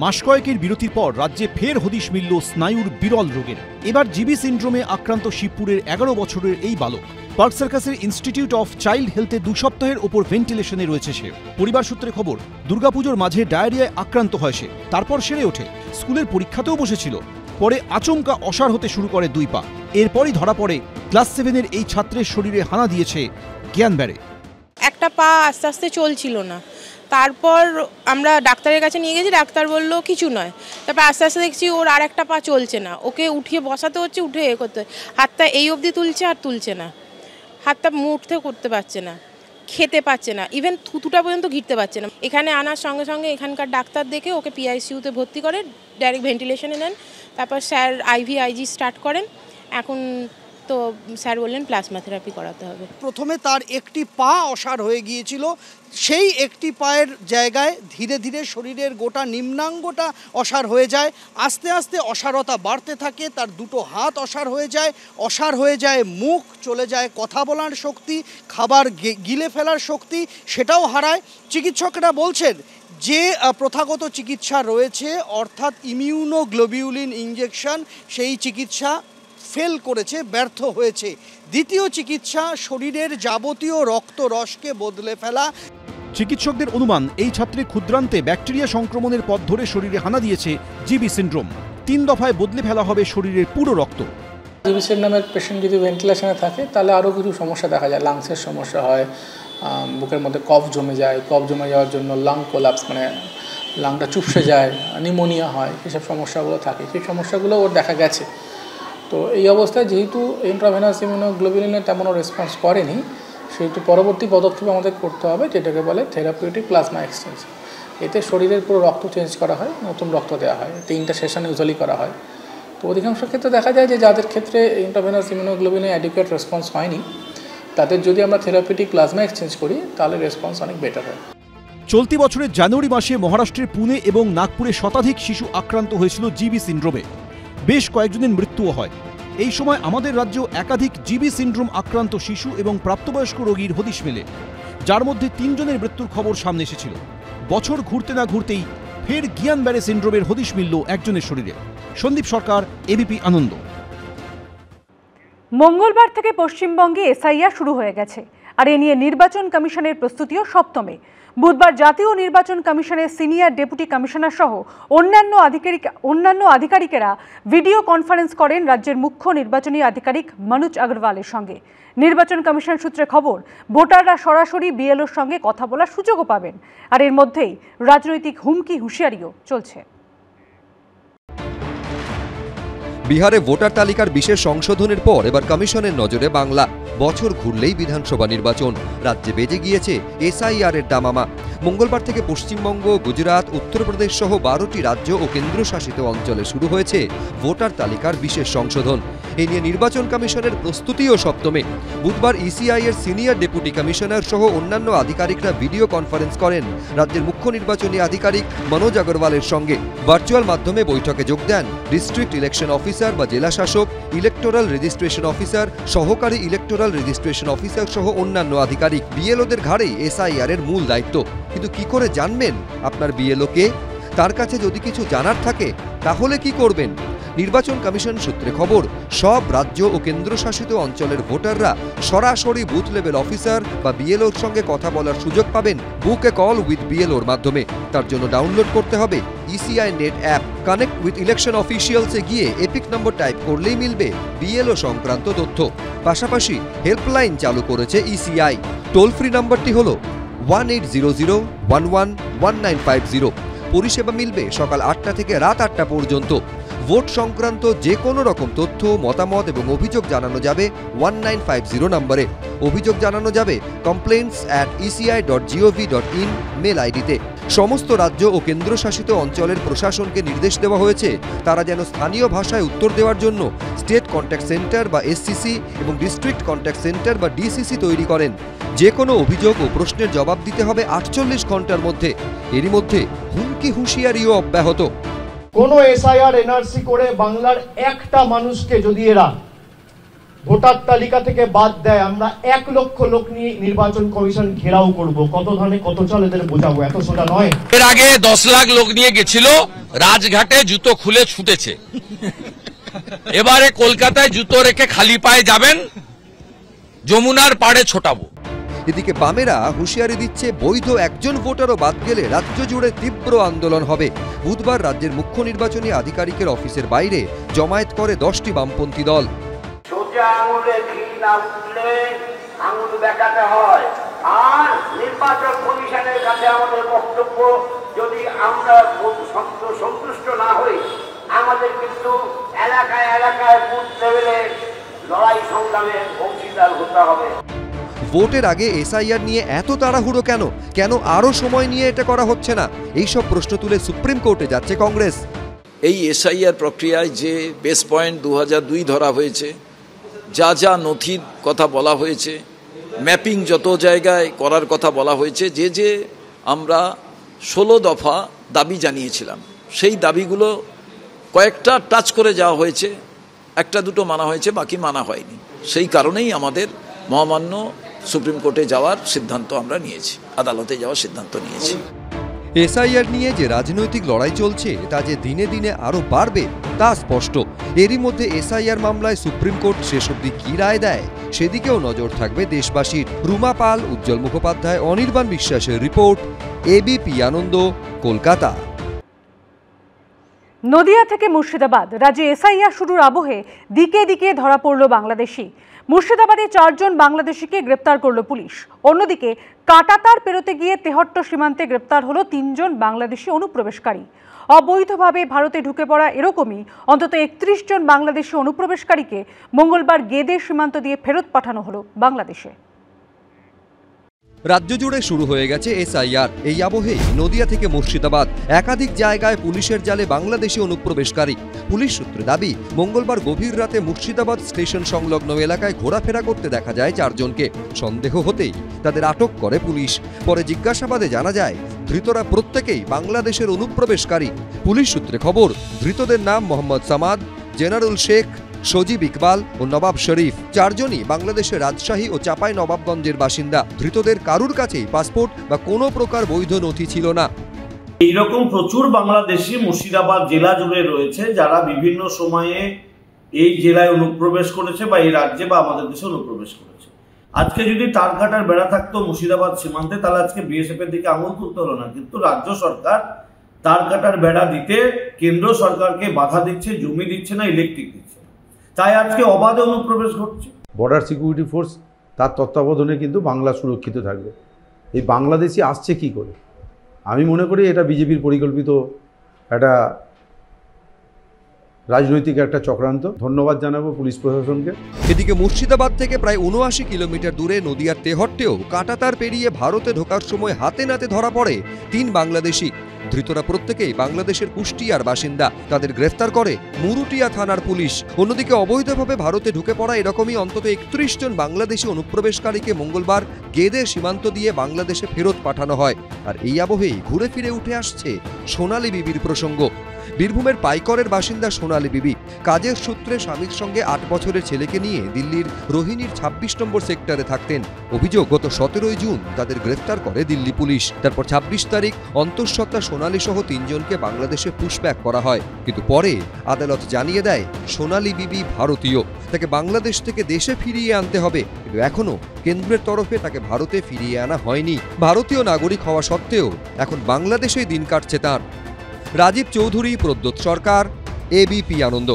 মাস কয়েকের বিরতির পর রাজ্যে ফের হদিশ মিলল স্নায়ুর বিরল রোগের। এবার জিবি সিন্ড্রোমে আক্রান্ত শিবপুরের 11 বছরের এই বালক। পার্ক সার্কাসের ইনস্টিটিউট অফ চাইল্ড হেলথে 2 সপ্তাহের ওপর ভেন্টিলেশনে রয়েছে সে। পরিবার সূত্রে খবর, দুর্গাপুজোর মাঝে ডায়রিয়ায় আক্রান্ত হয় সে, তারপর সেরে ওঠে। স্কুলের পরীক্ষাতেও বসেছিল, পরে আচমকা অসাড় হতে শুরু করে 2 পা। এরপরই ধরা পড়ে ক্লাস 7-এর এই ছাত্রের শরীরে হানা দিয়েছে জ্ঞানবেড়ে। একটা পা আস্তে আস্তে চলছিল না, তারপর আমরা ডাক্তারের কাছে নিয়ে গেছি, ডাক্তার বলল কিছু নয়। তারপর আস্তে আস্তে দেখছি ওর আর একটা পা চলছে না, ওকে উঠিয়ে বসাতে হচ্ছে, উঠে করতে, হাতটা এই অবধি তুলছে আর তুলছে না, হাতটা মুঠতে করতে পারছে না, খেতে পারছে না, ইভেন থুতুটা পর্যন্ত ঘিরতে পারছে না। এখানে আনার সঙ্গে সঙ্গে এখানকার ডাক্তার দেখে ওকে পিআইসিইউতে ভর্তি করে, ডাইরেক্ট ভেন্টিলেশনে নেন। তারপর স্যার আইভি স্টার্ট করেন। এখন তো স্যার বললেন প্লাজমা থেরাপি করাতে হবে। প্রথমে তার একটি পা অসাড় হয়ে গিয়েছিল, সেই একটি পায়ের জায়গায় ধীরে ধীরে শরীরের গোটা নিম্নাঙ্গটা অসাড় হয়ে যায়। আস্তে আস্তে অসারতা বাড়তে থাকে, তার 2টো হাত অসাড় হয়ে যায় মুখ, চলে যায় কথা বলার শক্তি, খাবার গিলে ফেলার শক্তি সেটাও হারায়। চিকিৎসকরা বলছেন যে প্রথাগত চিকিৎসা রয়েছে, অর্থাৎ ইমিউনোগ্লোবিউলিন ইঞ্জেকশন, সেই চিকিৎসা ফেল করেছে, ব্যর্থ হয়েছে। দ্বিতীয় চিকিৎসা শরীরের যাবতীয় রক্তরসকে বদলে ফেলা। চিকিৎসকদের অনুমান, এই ছাত্রের ক্ষুদ্রান্তে ব্যাকটেরিয়া সংক্রমণের পথ ধরে শরীরে হানা দিয়েছে জিবি সিন্ড্রোম। 3 দফায় বদলে ফেলা হবে শরীরের পুরো রক্ত। জিবি সিন্ড্রোমের পেশেন্ট যদি ভেন্টিলেশনে থাকে তাহলে আরও কিছু সমস্যা দেখা যায়। লাংসের সমস্যা হয়, বুকের মধ্যে কফ জমে যায়, কফ জমে যাওয়ার জন্য লাং কোলাপস, মানে লাংটা চুপসে যায়, নিউমোনিয়া হয়, এসব সমস্যাগুলো থাকে। সেই সমস্যাগুলো ওর দেখা গেছে। তো এই অবস্থায় যেহেতু ইন্ট্রাভেনাস ইমিউনোগ্লোবিউলিনের তেমনও রেসপন্স করেনি, সেহেতু পরবর্তী পদক্ষেপ আমাদের করতে হবে, যেটাকে বলে থেরাপিউটিক প্লাজমা এক্সচেঞ্জ। এতে শরীরের পুরো রক্ত চেঞ্জ করা হয়, নতুন রক্ত দেওয়া হয়। 3টা সেশন ইউজুয়ালি করা হয়। তো অধিকাংশ ক্ষেত্রে দেখা যায় যে যাদের ক্ষেত্রে ইন্ট্রাভেনাস ইমিউনোগ্লোবিউলিনের অ্যাডিকুয়েট রেসপন্স হয়নি, তাদের যদি আমরা থেরাপিউটিক প্লাজমা এক্সচেঞ্জ করি তাহলে রেসপন্স অনেক বেটার হয়। চলতি বছরের জানুয়ারি মাসে মহারাষ্ট্রের পুনে এবং নাগপুরে শতাধিক শিশু আক্রান্ত হয়েছিল জিবি সিন্ড্রোমে। বেশ কয়েকজনের মৃত্যুও হয়। এই সময় আমাদের রাজ্যেও একাধিক জিবি সিন্ড্রোম আক্রান্ত শিশু এবং প্রাপ্তবয়স্ক রোগীর হদিশ মেলে, যার মধ্যে 3 জনের মৃত্যুর খবর সামনে এসেছিল। বছর ঘুরতে না ঘুরতেই ফের জ্ঞানবেড়ে সিন্ড্রোমের হদিশ মিলল একজনের শরীরে। সন্দীপ সরকার, এবিপি আনন্দ। মঙ্গলবার থেকে পশ্চিমবঙ্গে এসআইআর শুরু হয়ে গেছে, আর এ নিয়ে নির্বাচন কমিশনের প্রস্তুতিও সপ্তমে। বুধবার জাতীয় নির্বাচন কমিশনের সিনিয়র ডেপুটি কমিশনার সহ অন্যান্য আধিকারিকেরা ভিডিও কনফারেন্স করেন রাজ্যের মুখ্য নির্বাচনী আধিকারিক মনোজ আগরওয়ালের সঙ্গে। নির্বাচন কমিশন সূত্রে খবর, ভোটাররা সরাসরি বিএলওর সঙ্গে কথা বলার সুযোগও পাবেন। আর এর মধ্যেই রাজনৈতিক হুমকি হুঁশিয়ারিও চলছে। বিহারে ভোটার তালিকার বিশেষ সংশোধনের পর এবার কমিশনের নজরে বাংলা। বছর ঘুরলেই বিধানসভা নির্বাচন, রাজ্যে বেজে গিয়েছে এসআইআর এর দামামা। মঙ্গলবার থেকে পশ্চিমবঙ্গ, গুজরাট, উত্তরপ্রদেশ সহ 12টি রাজ্য ও কেন্দ্রশাসিত অঞ্চলে শুরু হয়েছে ভোটার তালিকার বিশেষ সংশোধন। এ নিয়ে নির্বাচন কমিশনের প্রস্তুতিও সপ্তমে। বুধবার ইসিআই এর সিনিয়র ডেপুটি কমিশনার সহ অন্যান্য আধিকারিকরা ভিডিও কনফারেন্স করেন রাজ্যের মুখ্য নির্বাচনী আধিকারিক মনোজ আগরওয়ালের সঙ্গে। ভার্চুয়াল মাধ্যমে বৈঠকে যোগ দেন ডিস্ট্রিক্ট ইলেকশন অফিসার বা জেলা শাসক, ইলেকটোরাল রেজিস্ট্রেশন অফিসার, সহকারী ইলেকটোরাল রেজিস্ট্রেশন অফিসার সহ অন্যান্য আধিকারিক। বিএলওদের ঘাড়েই এসআইআর এর মূল দায়িত্ব। কিন্তু কি করে জানবেন আপনার বিএলও কে? তার কাছে যদি কিছু জানার থাকে তাহলে কি করবেন? নির্বাচন কমিশন সূত্রে খবর, সব রাজ্য ও কেন্দ্রশাসিত অঞ্চলের ভোটাররা সরাসরি বুথ লেভেল অফিসার বা বিএলওর সঙ্গে কথা বলার সুযোগ পাবেন বুক এ কল উইথ বিএলওর মাধ্যমে। তার জন্য ডাউনলোড করতে হবে ECI net app. Connect with election অফিসিয়ালসে গিয়ে এপিক নম্বর টাইপ করলেই মিলবে বিএলও সংক্রান্ত তথ্য। পাশাপাশি হেল্পলাইন চালু করেছে ইসিআই। টোল ফ্রি নম্বরটি হল 1800111950। পরিষেবা মিলবে সকাল 8টা থেকে রাত 8টা পর্যন্ত। ভোট সংক্রান্ত যে কোনো রকম তথ্য, মতামত এবং অভিযোগ জানানো যাবে 1950 নম্বরে। অভিযোগ জানানো যাবে complaints@eci.gov.in মেল আইডিতে। সমস্ত রাজ্য ও কেন্দ্রশাসিত অঞ্চলের প্রশাসনকে নির্দেশ দেওয়া হয়েছে তারা যেন স্থানীয় ভাষায় উত্তর দেওয়ার জন্য স্টেট কন্ট্যাক্ট সেন্টার বা এসসিসি এবং ডিস্ট্রিক্ট কন্ট্যাক্ট সেন্টার বা ডিসিসি তৈরি করেন। যে কোনো অভিযোগ ও প্রশ্নের জবাব দিতে হবে 48 ঘন্টার মধ্যে। এরই মধ্যে হুমকি হুঁশিয়ারিও অব্যাহত। কোনো এসআইআর এনআরসি করে বাংলার একটা মানুষকে যদি এরা ভোটার তালিকা থেকে বাদ দেয়, আমরা 1 লক্ষ লোক নিয়ে নির্বাচন কমিশন ঘেরাও করব। কত ধানে কত চাল এদের বোঝাবো, এত সোজা নয়। এর আগে 10 লাখ লোক নিয়ে গেছিল, রাজঘাটে জুতো খুলে ছুটেছে। এবারে কলকাতায় জুতো রেখে খালি পায়ে যাবেন, যমুনার পাড়ে ছোটাবো। এদিকে বামেরা হুঁশিয়ারি দিচ্ছে, বৈধ একজন ভোটারও বাদ গেলে রাজ্য জুড়ে তীব্র আন্দোলন হবে। বুধবার রাজ্যের মুখ্য নির্বাচনী আধিকারিকের অফিসের বাইরে জমায়েত করে 10টি বামপন্থী দল। সোজা আঙুলে ঘি না উঠলে আঙুল দেখাতে হয়। আর নির্বাচন কমিশনের কাছে আমাদের বক্তব্য, যদি আমরা সন্তুষ্ট না হই, আমাদের কিন্তু এলাকায় এলাকায় বুথ লেভেলে লড়াই সংগ্রামে অংশীদার হতে হবে। ভোটের আগে এসআইআর নিয়ে এত তাড়াহুড়ো কেন? কেন আরো সময় নিয়ে এটা করা হচ্ছে না? এইসব প্রশ্ন তুলে সুপ্রিম কোর্টে যাচ্ছে কংগ্রেস। এই এসআইআর প্রক্রিয়ায় যে বেস পয়েন্ট 2002 ধরা হয়েছে, যা যা নথির কথা বলা হয়েছে, ম্যাপিং যত জায়গায় করার কথা বলা হয়েছে, যে আমরা 16 দফা দাবি জানিয়েছিলাম, সেই দাবিগুলো কয়েকটা টাচ করে যাওয়া হয়েছে, একটা দুটো মানা হয়েছে, বাকি মানা হয়নি। সেই কারণেই আমাদের মহামান্য সুপ্রিম কোর্টে যাওয়ার সিদ্ধান্ত আমরা নিয়েছি, আদালতে যাওয়ার সিদ্ধান্ত নিয়েছি। এসআইআর নিয়ে যে রাজনৈতিক লড়াই চলছে তা যে দিনে দিনে আরো বাড়বে তা স্পষ্ট। এরই মধ্যে এসআইআর মামলায় সুপ্রিম কোর্ট শেষ অবধি কি রায় দেয় সেদিকেও নজর থাকবে দেশবাসীর। রুমা পাল, উজ্জ্বল মুখোপাধ্যায়, অনির্বাণ বিশ্বাসের রিপোর্ট, এবিপি আনন্দ, কলকাতা। নদিয়া থেকে মুর্শিদাবাদ, রাজ্যে এসআইআর শুরুর আবহে দিকে দিকে ধরা পড়ল বাংলাদেশি। মুর্শিদাবাদে 4 জন বাংলাদেশিকে গ্রেপ্তার করল পুলিশ। অন্যদিকে কাঁটাতার পেরোতে গিয়ে তেহট্ট সীমান্তে গ্রেপ্তার হলো 3 জন বাংলাদেশি অনুপ্রবেশকারী। অবৈধভাবে ভারতে ঢুকে পড়া এরকমই অন্তত 31 জন বাংলাদেশি অনুপ্রবেশকারীকে মঙ্গলবার গেদে সীমান্ত দিয়ে ফেরত পাঠানো হলো বাংলাদেশে। রাজ্য জুড়ে শুরু হয়ে গেছে এসআইআর। এই আবহে নদিয়া থেকে মুর্শিদাবাদ একাধিক জায়গায় পুলিশের জালে বাংলাদেশি অনুপ্রবেশকারী। পুলিশ সূত্রে দাবি, মঙ্গলবার গভীর রাতে মুর্শিদাবাদ স্টেশন সংলগ্ন এলাকায় ঘোরাফেরা করতে দেখা যায় 4 জনকে। সন্দেহ হতেই তাদের আটক করে পুলিশ। পরে জিজ্ঞাসাবাদে জানা যায়, ধৃতরা প্রত্যেকেই বাংলাদেশের অনুপ্রবেশকারী। পুলিশ সূত্রে খবর, ধৃতদের নাম মোহাম্মদ সামাদ, জেনারুল শেখ, সজিব ইকবাল ও নবাব শরীফ। 4 জনই বাংলাদেশের রাজশাহী ও চাপাই নবাবগঞ্জের বাসিন্দা। ধৃতদের কারুর কাছেই পাসপোর্ট বা কোনো প্রকার বৈধ নথি ছিল না। এইরকম প্রচুর বাংলাদেশি মুর্শিদাবাদ জেলা জুড়ে রয়েছে, যারা বিভিন্ন সময়ে এই জেলায় অনুপ্রবেশ করেছে বা এই রাজ্যে বা আমাদের দেশে অনুপ্রবেশ করেছে। আজকে যদি তার কাটার বেড়া থাকতো মুর্শিদাবাদ সীমান্তে, তাহলে আজকে বিএসএফ এর দিকে আঙুল তুলতে হলো না। কিন্তু রাজ্য সরকার তার কাটার বেড়া দিতে কেন্দ্র সরকারকে বাধা দিচ্ছে, জমি দিচ্ছে না, ইলেকট্রিক দিচ্ছে, তাই আজকে অবাধে অনুপ্রবেশ ঘটছে। বর্ডার সিকিউরিটি ফোর্স তার তত্ত্বাবধানে কিন্তু বাংলা সুরক্ষিত থাকবে। এই বাংলাদেশি আসছে কি করে? আমি মনে করি এটা বিজেপির পরিকল্পিত একটা রাজনৈতিক একটা চক্রান্ত। ধন্যবাদ জানাবো পুলিশ প্রশাসনকে। এদিকে মুর্শিদাবাদ থেকে প্রায় 79 কিলোমিটার দূরে নদিয়ার তেহট্টেও কাঁটাতার পেরিয়ে ভারতে ঢোকার সময় হাতে নাতে ধরা পড়ে 3 বাংলাদেশি। ধৃতরা প্রত্যেকেই বাংলাদেশের কুষ্টিয়ার বাসিন্দা। তাদের গ্রেফতার করে মুরুটিয়া থানার পুলিশ। অন্যদিকে অবৈধভাবে ভারতে ঢুকে পড়া এরকমই অন্তত 31 জন বাংলাদেশি অনুপ্রবেশকারীকে মঙ্গলবার গেদে সীমান্ত দিয়ে বাংলাদেশে ফেরত পাঠানো হয়। আর এই আবহেই ঘুরে ফিরে উঠে আসছে সোনালী বিবির প্রসঙ্গ। বীরভূমের পাইকরের বাসিন্দা সোনালী বিবি কাজের সূত্রে স্বামীর সঙ্গে 8 বছরের ছেলেকে নিয়ে দিল্লির রোহিণীর 26 নম্বর সেক্টরে থাকতেন। অভিযোগ, গত 17 জুন তাদের গ্রেফতার করে দিল্লি পুলিশ। তারপর 26 তারিখ অন্তঃসত্ত্বা সোনালী সহ 3 জনকে বাংলাদেশে পুশব্যাক করা হয়। কিন্তু পরে আদালত জানিয়ে দেয় সোনালী বিবি ভারতীয়, তাকে বাংলাদেশ থেকে দেশে ফিরিয়ে আনতে হবে। কিন্তু এখনো কেন্দ্রের তরফে তাকে ভারতে ফিরিয়ে আনা হয়নি। ভারতীয় নাগরিক হওয়া সত্ত্বেও এখন বাংলাদেশেই দিন কাটছে তাঁর। রাজীব চৌধুরী, প্রদ্যোৎ সরকার, এবিপি আনন্দ।